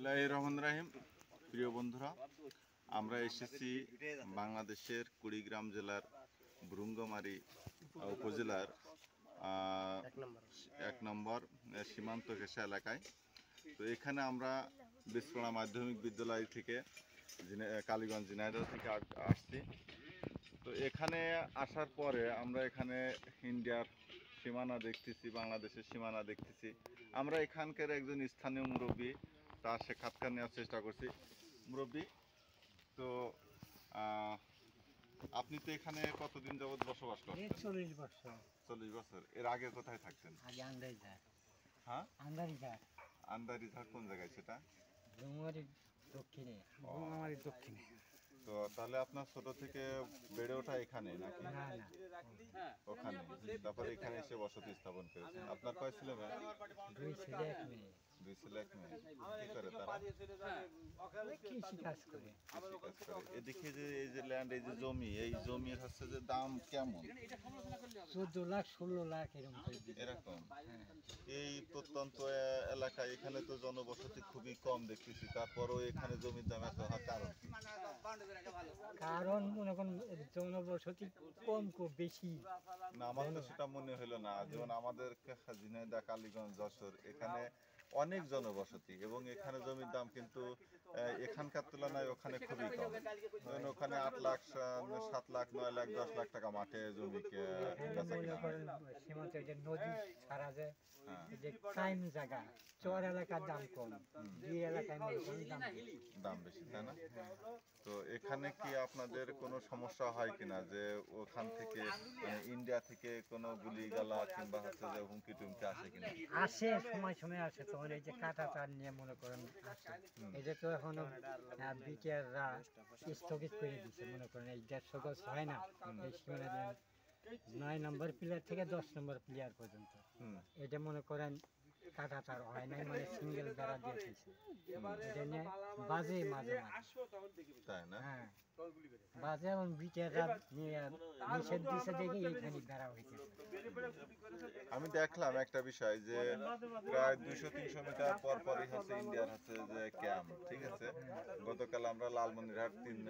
বিসমিল্লাহির রহমানির রহিম। প্রিয় বন্ধুরা, আমরা এসেছি বাংলাদেশের কুড়িগ্রাম জেলার বুরুঙ্গমারী উপজেলার 1 নম্বর সীমান্ত ঘেঁষা এলাকায়। তো এখানে আমরা বিসপাড়া মাধ্যমিক বিদ্যালয় থেকে কালীগঞ্জ ঝিনাইদহ থেকে আসছি। তো এখানে আসার পরে আমরা এখানে ইন্ডিয়ার সীমানা দেখতেছি, বাংলাদেশের সীমানা দেখতেছি। আমরা এখানকার একজন স্থানীয় মুরব্বী, তার সাক্ষাৎকার নেওয়ার চেষ্টা করছি। মুরব্বী, তো আপনি তো এখানে কতদিন যাবত বসবাস করছেন? 40 বছর। 40 বছর। এর আগে কোথায় থাকতেন? আগে আন্দারিঝার। হ্যাঁ, আন্দারিঝার। আন্দারিঝার কোন জায়গায় সেটা? ডুমুরির দক্ষিণে। ডুমুরির দক্ষিণে। তো তাহলে আপনার ছোট থেকে বেড়ে ওঠা এখানে নাকি? না না, ওখানে। তারপরে এখানে এসে বসতি স্থাপন করেছেন। আপনার কয় ছেলে মেয়ে? 2 ছেলে 1 মেয়ে। 2 ছেলে 1 মেয়ে। কি করে তারা? কৃষি কাজ করে। কৃষি কাজ করে। এদিকে যে এই যে ল্যান্ড, এই যে জমি, এই জমির হচ্ছে যে দাম কেমন? 14 লাখ 16 লাখ এরকম করে বিক্রি। এরকম। এই প্রত্যন্ত এলাকায় এখানে তো জনবসতি খুবই কম দেখতেছি, তারপরেও এখানে জমির দাম এত হওয়ার কারণ কি? কারণ মনে করেন জনবসতি কম বেশি। না, আমার তো সেটা মনে হলো না। যেমন আমাদের ঝিনাইদহ, কালীগঞ্জ, যশোর, এখানে অনেক জনবসতি এবং এখানে জমির দাম কিন্তু এখানকার তুলনায় ওখানে খুবই কম। যেমন ওখানে 8 লাখ, 7 লাখ, 9 লাখ, 10 লাখ টাকা মাঠে জমিকে বেচা কিনা হয়। সীমান্তে যে নদী ছাড়া যে এই যে টাইম জায়গা, চর এলাকার দাম কম, দুই এলাকায় মনে করেন দাম বেশি, তাই না? তো এখানে কি আপনাদের কোনো সমস্যা হয় কিনা যে ওখান থেকে ইন্ডিয়া থেকে কোনো গুলি গালা কিংবা হচ্ছে যে হুমকি টুমকি আসে কিনা? আসে, সময় সময় আসে। তখন এই যে কাঁটা তার নিয়ে মনে করেন আসে। এই যে তো এখনো বিটিআররা স্থগিত করে দিচ্ছে, মনে করেন এই 150 গজ হয় না এই সীমানা দিয়ে 9 নম্বর প্লেয়ার থেকে 10 নম্বর প্লেয়ার পর্যন্ত। এটা মনে করেন কাঁটা তার হয় নাই, মানে সিঙ্গেল বেড়া দিয়ে দিয়েছে। এটা নিয়ে বাজে মাঝে মাঝে, তাই না? হ্যাঁ বাজে, এবং বিটিআররা নিষেধ দিচ্ছে দেখে এইখানে বেড়া হয়েছে। আমি দেখলাম একটা বিষয় যে প্রায় 200-300 মিটার পর পরই হচ্ছে ইন্ডিয়ার হচ্ছে যে ক্যাম্প, ঠিক আছে? গতকাল আমরা লালমনিরহাট 3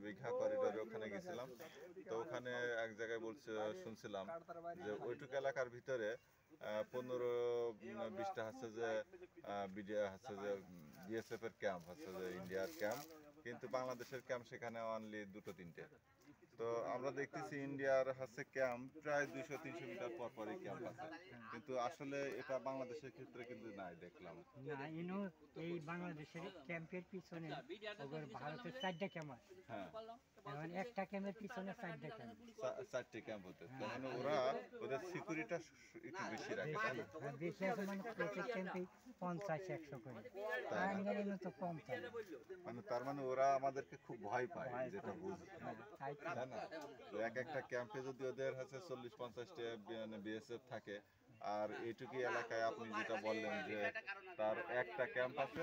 বিঘা করিডোরে ওখানে গেছিলাম। তো ওখানে এক জায়গায় শুনছিলাম যে ওইটুকু এলাকার ভিতরে 15-20টা হচ্ছে যে বিএসএফ এর ক্যাম্প, হচ্ছে যে ইন্ডিয়ার ক্যাম্প, কিন্তু বাংলাদেশের ক্যাম্প সেখানে অনলি 2-3টে। তো আমরা দেখতেছি ইন্ডিয়ার হচ্ছে ক্যাম্প প্রায় 200-300 মিটার পর পরই ক্যাম্প আছে, কিন্তু আসলে এটা বাংলাদেশের ক্ষেত্রে কিন্তু নাই দেখলাম না। এই বাংলাদেশের ক্যাম্পের পিছনে ওদের ভারতের 4টা ক্যাম্প আছে। হ্যাঁ, এখন একটা ক্যাম্পের পিছনে 4টা ক্যাম্প। 4টে ক্যাম্প হতে, তার মানে ওদের সিকিউরিটি একটু বেশি রাখে, তাই না? বেশি আছে, মানে প্রত্যেক ক্যাম্পে 50-100 করে। আইন তো কম থাকে। মানে তার মানে ওরা আমাদেরকে খুব ভয় পায়, যেটা বুঝি, তাই না? তো একটা ক্যাম্পে যদি ওদের হচ্ছে 40-50টা বিএসএফ থাকে, আর এইটুকু এলাকায় আপনি যেটা বললেন যে তার একটা ক্যাম্প আছে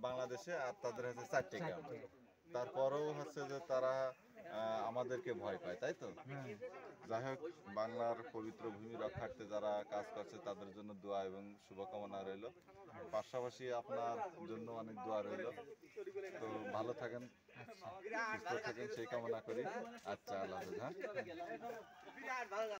বাংলাদেশে, আর তাদের হচ্ছে 4টে ক্যাম্প, তারপরেও হচ্ছে যে তারা আমাদেরকে ভয় পায়, তাই তো? যাই হোক, বাংলার পবিত্র ভূমি রক্ষার্থে যারা কাজ করছে তাদের জন্য দোয়া এবং শুভকামনা রইল। পাশাপাশি আপনার জন্য অনেক দোয়া রইল। তো ভালো থাকেন, সুস্থ থাকেন সেই কামনা করি। আচ্ছা, আল্লাহ হাফেজ। হ্যাঁ।